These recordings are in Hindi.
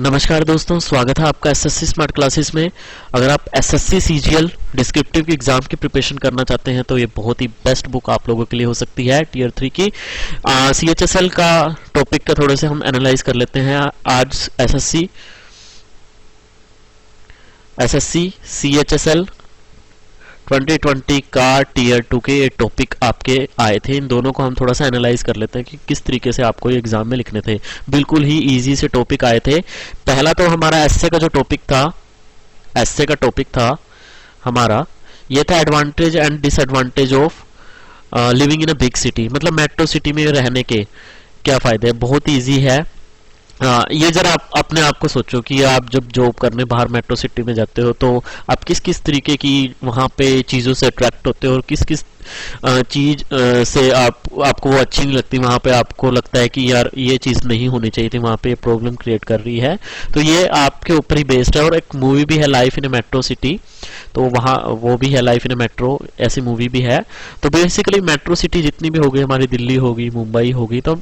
नमस्कार दोस्तों, स्वागत है आपका एसएससी स्मार्ट क्लासेस में। अगर आप एसएससी सीजीएल डिस्क्रिप्टिव की एग्जाम की प्रिपरेशन करना चाहते हैं तो ये बहुत ही बेस्ट बुक आप लोगों के लिए हो सकती है। टीयर 3 की सीएचएसएल का टॉपिक का थोड़े से हम एनालाइज कर लेते हैं। आज एसएससी सीएचएसएल 2020 का टीयर 2 के ये टॉपिक आपके आए थे। इन दोनों को हम थोड़ा सा एनालाइज कर लेते हैं कि किस तरीके से आपको ये एग्जाम में लिखने थे। बिल्कुल ही इजी से टॉपिक आए थे। पहला तो हमारा एस्से का जो टॉपिक था, एस्से का टॉपिक था हमारा, ये था advantage and disadvantage of living in a big city. मतलब मेट्रो सिटी में रहने के क्या फायदे हैं। बहुत ईजी है। ये जरा आप अपने आप को सोचो कि आप जब जॉब करने बाहर मेट्रो सिटी में जाते हो तो आप किस किस तरीके की वहां पे चीजों से अट्रैक्ट होते हो और किस किस चीज से आपको वो अच्छी नहीं लगती। वहां पे आपको लगता है कि यार ये चीज नहीं होनी चाहिए थी, वहां पे प्रॉब्लम क्रिएट कर रही है। तो ये आपके ऊपर ही बेस्ड है। और एक मूवी भी है life in A metro city, तो वहाँ वो भी है लाइफ इन ए मेट्रो, ऐसी मूवी भी है। तो बेसिकली मेट्रो सिटी जितनी भी होगी, हमारी दिल्ली होगी, मुंबई होगी, तो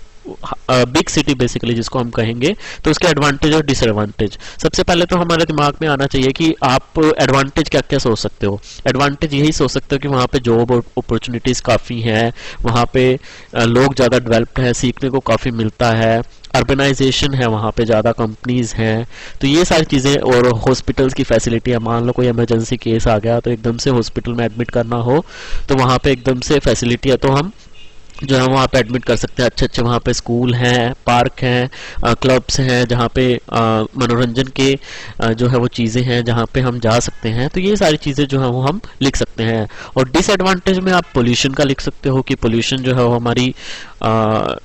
बिग सिटी बेसिकली जिसको हम कहेंगे, तो उसके एडवांटेज और डिसएडवांटेज। सबसे पहले तो हमारे दिमाग में आना चाहिए कि आप एडवांटेज क्या क्या सोच सकते हो। एडवांटेज यही सोच सकते हो कि वहाँ पे जॉब अपॉर्चुनिटीज काफ़ी हैं, वहाँ पे लोग ज़्यादा डेवलप्ड हैं, सीखने को काफ़ी मिलता है, अर्बनाइजेशन है, वहाँ पे ज़्यादा कंपनीज हैं। तो ये सारी चीज़ें, और हॉस्पिटल्स की फैसिलिटी है। मान लो कोई इमरजेंसी केस आ गया तो एकदम से हॉस्पिटल में एडमिट करना हो तो वहाँ पे एकदम से फैसिलिटी है, तो हम जो है वहाँ पे एडमिट कर सकते हैं। अच्छे अच्छे वहाँ पे स्कूल हैं, पार्क हैं, क्लब्स हैं, जहाँ पे मनोरंजन के जो है वो चीज़ें हैं जहाँ पे हम जा सकते हैं। तो ये सारी चीज़ें जो है वो हम लिख सकते हैं। और डिसएडवांटेज में आप पोल्यूशन का लिख सकते हो कि पोल्यूशन जो है वो हमारी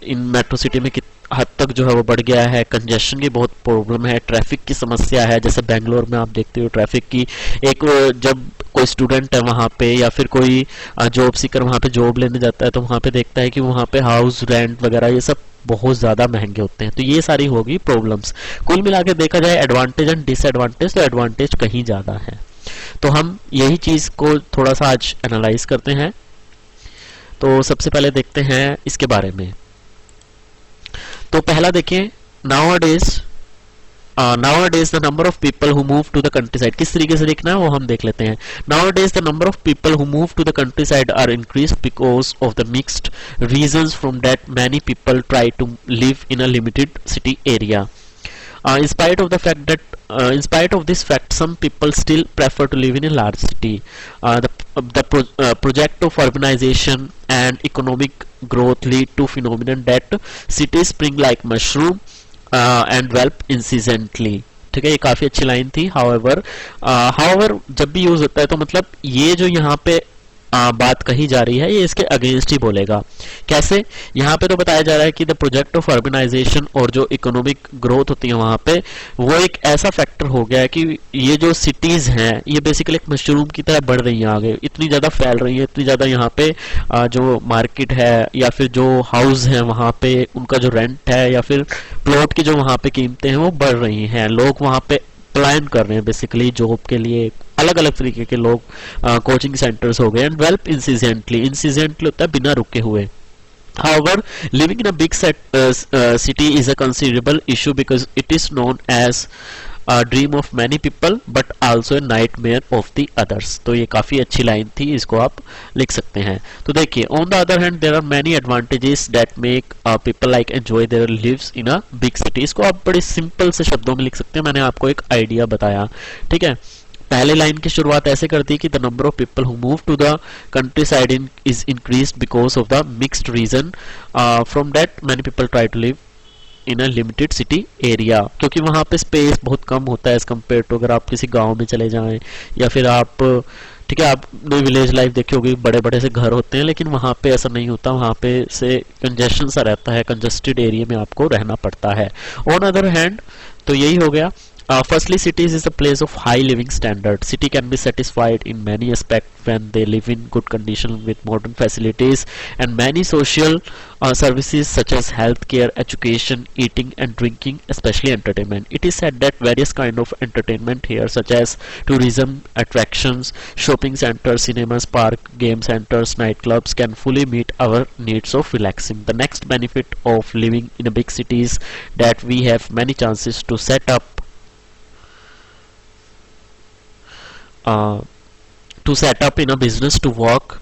इन मेट्रो सिटी में हद तक जो है वो बढ़ गया है। कंजेशन की बहुत प्रॉब्लम है, ट्रैफिक की समस्या है। जैसे बेंगलोर में आप देखते हो ट्रैफिक की एक, जब कोई स्टूडेंट है वहाँ पे या फिर कोई जॉब सीकर वहाँ पे जॉब लेने जाता है तो वहाँ पे देखता है कि वहाँ पे हाउस रेंट वगैरह ये सब बहुत ज़्यादा महंगे होते हैं। तो ये सारी होगी प्रॉब्लम्स। कुल मिला के देखा जाए एडवांटेज एंड डिसएडवांटेज, तो एडवांटेज कहीं ज़्यादा है। तो हम यही चीज़ को थोड़ा सा आज एनालाइज करते हैं। तो सबसे पहले देखते हैं इसके बारे में। तो पहला देखिए, nowadays the number of people who move to the countryside, किस तरीके से देखना है वो हम देख लेते हैं। Nowadays the number of people who move to the countryside are increased because of the mixed reasons, from that many people try to live in a limited city area. In spite of this fact, some people still prefer to live in a large city. The project of urbanization and economic growth lead to phenomenon that cities spring like mushroom and develop incessantly. ठीक है, ये काफी अच्छी लाइन थी। however जब भी यूज होता है तो मतलब ये जो यहाँ पे बात कही जा रही है ये इसके अगेंस्ट ही बोलेगा। कैसे? यहाँ पे तो बताया जा रहा है कि द प्रोजेक्ट ऑफ अर्बनाइजेशन, और जो इकोनॉमिक ग्रोथ होती है वहाँ पे, वो एक ऐसा फैक्टर हो गया है कि ये जो सिटीज हैं ये बेसिकली एक मशरूम की तरह बढ़ रही हैं आगे, इतनी ज़्यादा फैल रही है, इतनी ज़्यादा यहाँ पे जो मार्केट है या फिर जो हाउस है वहाँ पे उनका जो रेंट है या फिर प्लॉट की जो वहाँ पे कीमतें हैं वो बढ़ रही हैं। लोग वहाँ पे प्लान कर रहे हैं बेसिकली जॉब के लिए। अलग अलग तरीके के लोग, कोचिंग सेंटर्स हो गए। एंड डेवलप इंसिजेंटली होता है बिना रुके हुए। However, living in a big city is a considerable issue because it is known as a dream of many people but also a nightmare of the others. तो ये काफ़ी अच्छी लाइन थी, इसको आप लिख सकते हैं। तो देखिए, on the other hand there are many advantages that make people like enjoy their lives in a big city. इसको आप बड़े सिंपल से शब्दों में लिख सकते हैं। मैंने आपको एक आइडिया बताया, ठीक है। पहले लाइन की शुरुआत ऐसे कर दी कि the number of people who move to the countryside is increased because of the mixed reason, from that many people try to live in a limited city area. क्योंकि वहाँ पे स्पेस बहुत कम होता है एज कम्पेयर टू अगर आप किसी गांव में चले जाएं या फिर आप, ठीक है, आपने विलेज लाइफ देखी होगी, बड़े बड़े से घर होते हैं, लेकिन वहाँ पे ऐसा नहीं होता। वहाँ पे से कंजेशन सा रहता है, कंजस्टेड एरिया में आपको रहना पड़ता है। ऑन अदर हैंड तो यही हो गया। Firstly, cities is a place of high living standard. City can be satisfied in many aspects when they live in good condition with modern facilities and many social services such as healthcare, education, eating and drinking, especially entertainment. It is said that various kind of entertainment here such as tourism, attractions, shopping centers, cinemas, park, game centers, nightclubs can fully meet our needs of relaxing. The next benefit of living in a big city is that we have many chances uh, to set up in a business to work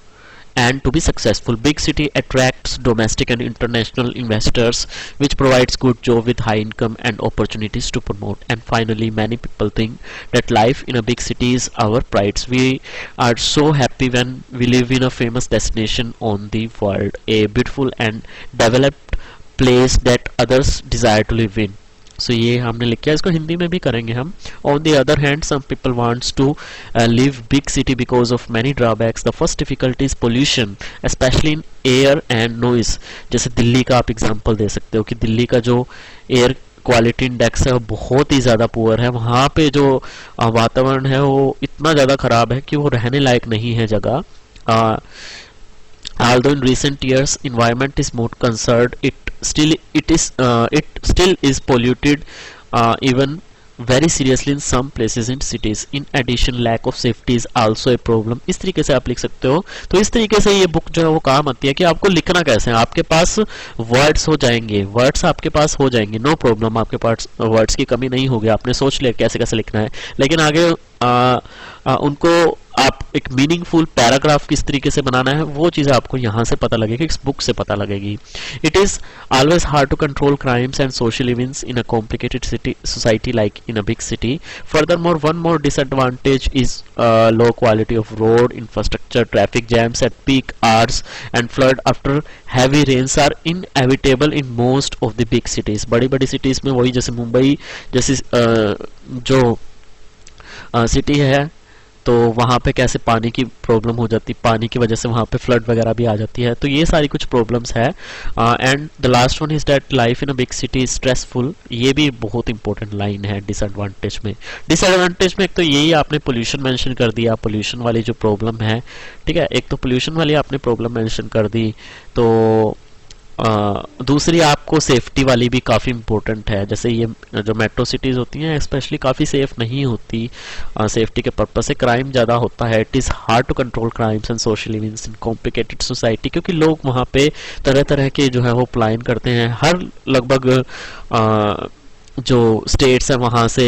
and to be successful. Big city attracts domestic and international investors, which provides good job with high income and opportunities to promote. And finally, many people think that life in a big city is our pride. We are so happy when we live in a famous destination on the world, a beautiful and developed place that others desire to live in. सो ये हमने लिखा है, इसको हिंदी में भी करेंगे हम. On the other hand some people wants to live big city because of many drawbacks. The first difficulty is pollution specially in air and noise. जैसे दिल्ली का आप एग्जांपल दे सकते हो कि दिल्ली का जो एयर क्वालिटी इंडेक्स है वो बहुत ही ज़्यादा पुअर है. वहाँ पे जो वातावरण है वो इतना ज़्यादा ख़राब है कि वो रहने लायक नहीं है जगह. Although in recent years environment is more concerned, it still is polluted even very seriously in some places in cities. In addition, lack of safety is also a problem. इस तरीके से आप लिख सकते हो. तो इस तरीके से ये बुक जो है वो काम आती है कि आपको लिखना कैसे है. आपके पास वर्ड्स हो जाएंगे, वर्ड्स आपके पास हो जाएंगे, नो प्रॉब्लम, आपके पास वर्ड्स की कमी नहीं होगी. आपने सोच लिया कैसे कैसे लिखना है, लेकिन आगे उनको आप एक मीनिंगफुल पैराग्राफ किस तरीके से बनाना है वो चीज़ें आपको यहाँ से पता लगेगी, इस बुक से पता लगेगी. It is always hard to control crimes and social events in a complicated city society like in a big city. Furthermore, one more disadvantage is low quality of road infrastructure. Traffic jams at peak hours and flood after heavy rains are inevitable in most of the big cities. बड़ी बड़ी सिटीज़ में वही जैसे मुंबई जैसी जो सिटी है तो वहाँ पे कैसे पानी की प्रॉब्लम हो जाती, पानी की वजह से वहाँ पे फ्लड वगैरह भी आ जाती है. तो ये सारी कुछ प्रॉब्लम्स है. And the last one is that life in a big city is stressful. ये भी बहुत इंपॉर्टेंट लाइन है डिसएडवांटेज में. डिसएडवांटेज में एक तो यही आपने पोल्यूशन मेंशन कर दिया, पोल्यूशन वाली जो प्रॉब्लम है, ठीक है, एक तो पोल्यूशन वाली आपने प्रॉब्लम मेंशन कर दी. तो दूसरी आपको सेफ्टी वाली भी काफ़ी इम्पोर्टेंट है. जैसे ये जो मेट्रो सिटीज़ होती हैं स्पेशली काफ़ी सेफ नहीं होती सेफ्टी के पर्पज से. क्राइम ज़्यादा होता है. It is hard to control crimes and social events in complicated society, क्योंकि लोग वहाँ पे तरह तरह के जो है वो प्लान करते हैं. हर लगभग जो स्टेट्स हैं वहाँ से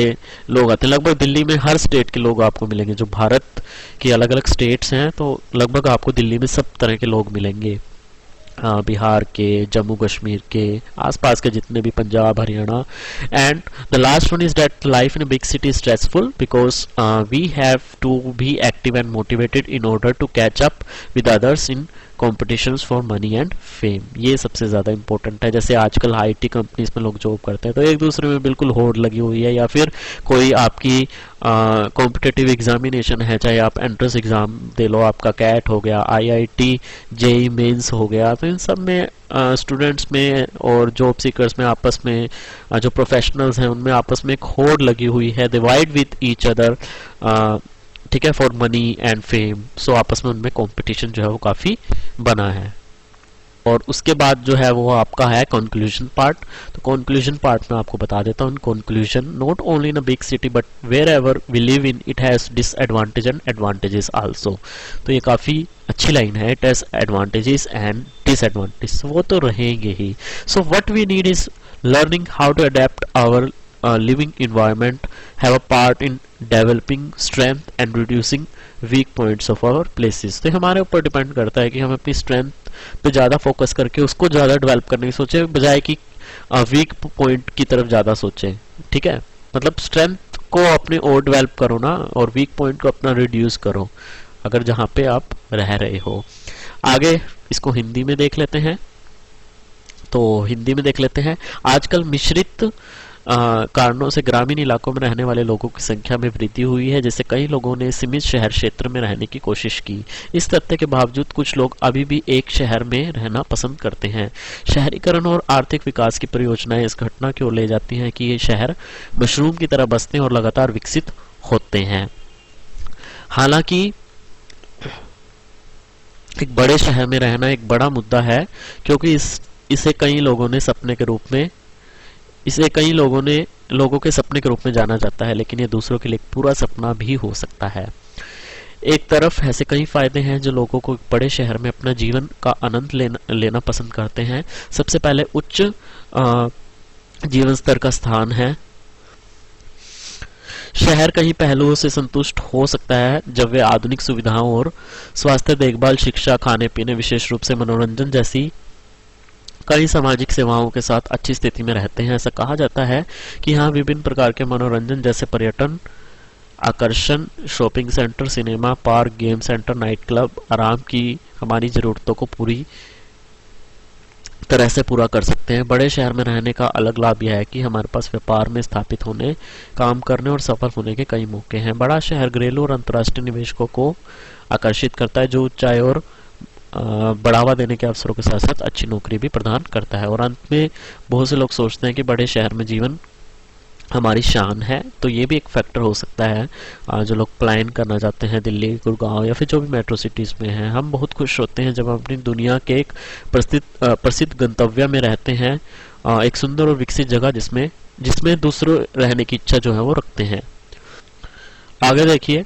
लोग आते हैं. लगभग दिल्ली में हर स्टेट के लोग आपको मिलेंगे. जो भारत की अलग अलग स्टेट्स हैं तो लगभग आपको दिल्ली में सब तरह के लोग मिलेंगे. बिहार के, जम्मू कश्मीर के, आसपास के जितने भी, Punjab, Haryana. And the last one is that life in a big city is stressful because we have to be active and motivated in order to catch up with others in competitions for money and fame. ये सबसे ज़्यादा इंपॉर्टेंट है. जैसे आजकल आईटी कंपनीज में लोग जॉब करते हैं तो एक दूसरे में बिल्कुल होड़ लगी हुई है, या फिर कोई आपकी कॉम्पिटिटिव एग्जामिनेशन है, चाहे आप एंट्रेंस एग्ज़ाम दे लो, आपका कैट हो गया, आईआईटी जेई मेंस हो गया, तो इन सब में स्टूडेंट्स में और जॉब सीकर्स में आपस में जो प्रोफेशनल्स हैं उनमें आपस में एक होड़ लगी हुई है. दे वाइड विद ईच अदर, ठीक है, फॉर मनी एंड फेम. सो आपस में उनमें कंपटीशन जो है वो काफ़ी बना है. और उसके बाद जो है वो आपका है कंक्लूजन पार्ट. तो कंक्लूजन पार्ट में आपको बता देता हूँ. Conclusion, not only in a big city but wherever we live in it has disadvantage and advantages also. तो ये काफ़ी अच्छी लाइन है. It has advantages and disadvantage, वो तो रहेंगे ही. So what we need is learning how to adapt our living environment, have a part in developing strength and reducing weak points of our places. तो हमारे ऊपर डिपेंड करता है कि हम अपनी स्ट्रेंथ पे ज़्यादा फोकस करके उसको ज़्यादा डेवलप करने की सोचें बजाय कि वीक पॉइंट की तरफ ज़्यादा सोचें. ठीक है, मतलब स्ट्रेंथ को अपने और डेवलप करो ना, और वीक पॉइंट को अपना रिड्यूस करो अगर जहाँ पे आप रह रहे हो. आगे इसको हिंदी में देख लेते हैं. तो हिंदी में देख लेते हैं. आजकल मिश्रित कारणों से ग्रामीण इलाकों में रहने वाले लोगों की संख्या में वृद्धि हुई है, जिससे कई लोगों ने सीमित शहर क्षेत्र में रहने की कोशिश की। इस तथ्य के बावजूद कुछ लोग अभी भी एक शहर में रहना पसंद करते हैं। शहरीकरण और आर्थिक विकास की परियोजनाएं इस घटना की ओर ले जाती हैं कि ये शहर मशरूम की तरह बसते और लगातार विकसित होते हैं। हालांकि एक बड़े शहर में रहना एक बड़ा मुद्दा है, क्योंकि इसे कई लोगों के सपने के रूप में जाना जाता है, लेकिन ये दूसरों के लिए एक पूरा सपना भी हो सकता है। एक तरफ ऐसे कई फायदे हैं जो लोगों को एक बड़े शहर में अपना जीवन का आनंद लेना पसंद करते हैं। सबसे पहले उच्च जीवन स्तर का स्थान है। शहर कई पहलुओं से संतुष्ट हो सकता है जब वे आधुनिक सुविधाओं और स्वास्थ्य देखभाल, शिक्षा, खाने पीने, विशेष रूप से मनोरंजन जैसी कई सामाजिक सेवाओं के साथ अच्छी स्थिति में रहते हैं। ऐसा कहा जाता है कि यहाँ विभिन्न प्रकार के मनोरंजन जैसे पर्यटन आकर्षण, shopping centre, cinema, park, game centre, night club आराम की हमारी जरूरतों को पूरी तरह से पूरा कर सकते हैं। बड़े शहर में रहने का अलग लाभ यह है कि हमारे पास व्यापार में स्थापित होने, काम करने और सफल होने के कई मौके हैं। बड़ा शहर घरेलू और अंतर्राष्ट्रीय निवेशकों को आकर्षित करता है, जो ऊंचाई और बढ़ावा देने के अवसरों के साथ साथ अच्छी नौकरी भी प्रदान करता है। और अंत में बहुत से लोग सोचते हैं कि बड़े शहर में जीवन हमारी शान है, तो ये भी एक फैक्टर हो सकता है। जो लोग प्लान करना चाहते हैं दिल्ली, गुड़गांव या फिर जो भी मेट्रो सिटीज में हैं, हम बहुत खुश होते हैं जब हम अपनी दुनिया के एक प्रसिद्ध गंतव्य में रहते हैं, एक सुंदर और विकसित जगह जिसमें दूसरों रहने की इच्छा जो है वो रखते हैं। आगे देखिए,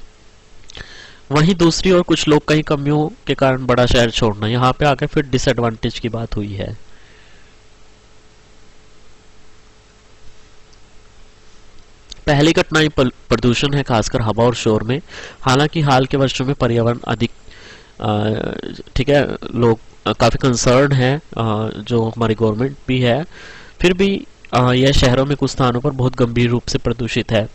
वहीं दूसरी ओर कुछ लोग कई कमियों के कारण बड़ा शहर छोड़ना, यहाँ पे आगे फिर डिसएडवांटेज की बात हुई है। पहली कठिनाई प्रदूषण है, खासकर हवा और शोर में। हालांकि हाल के वर्षों में पर्यावरण अधिक ठीक है, लोग काफी कंसर्न है, जो हमारी गवर्नमेंट भी है, फिर भी यह शहरों में कुछ स्थानों पर बहुत गंभीर रूप से प्रदूषित है।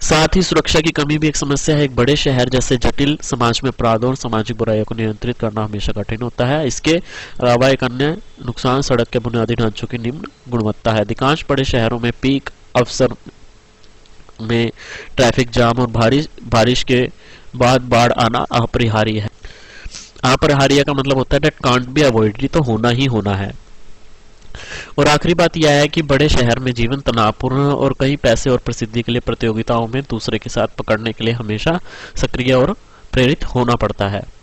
साथ ही सुरक्षा की कमी भी एक समस्या है। एक बड़े शहर जैसे जटिल समाज में अपराधों और सामाजिक बुराइयों को नियंत्रित करना हमेशा कठिन होता है। इसके अलावा एक अन्य नुकसान सड़क के बुनियादी ढांचों की निम्न गुणवत्ता है। अधिकांश बड़े शहरों में पीक अवसर में ट्रैफिक जाम और बारिश के बाद बाढ़ आना अपरिहार्य है। अपरिहार्य का मतलब होता है दैट कांट बी अवॉइडेड, तो होना ही होना है। और आखिरी बात यह है कि बड़े शहर में जीवन तनावपूर्ण और कई पैसे और प्रसिद्धि के लिए प्रतियोगिताओं में दूसरे के साथ पकड़ने के लिए हमेशा सक्रिय और प्रेरित होना पड़ता है।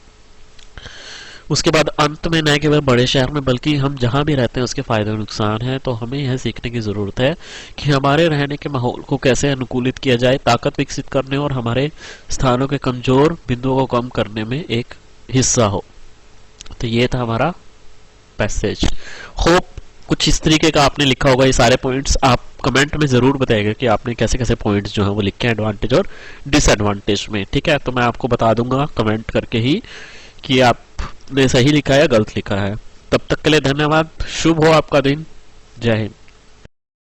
उसके बाद अंत में न केवल बड़े शहर में बल्कि हम जहां भी रहते हैं उसके फायदे और नुकसान हैं, तो हमें यह सीखने की जरूरत है कि हमारे रहने के माहौल को कैसे अनुकूलित किया जाए, ताकत विकसित करने और हमारे स्थानों के कमजोर बिंदुओं को कम करने में एक हिस्सा हो। तो ये था हमारा पैसेज। होप कुछ इस तरीके का आपने लिखा होगा। ये सारे पॉइंट्स आप कमेंट में जरूर बताइएगा कि आपने कैसे कैसे पॉइंट्स जो है वो लिखे हैं एडवांटेज और डिसएडवांटेज में। ठीक है, तो मैं आपको बता दूंगा कमेंट करके ही कि आपने सही लिखा है या गलत लिखा है। तब तक के लिए धन्यवाद। शुभ हो आपका दिन। जय हिंद।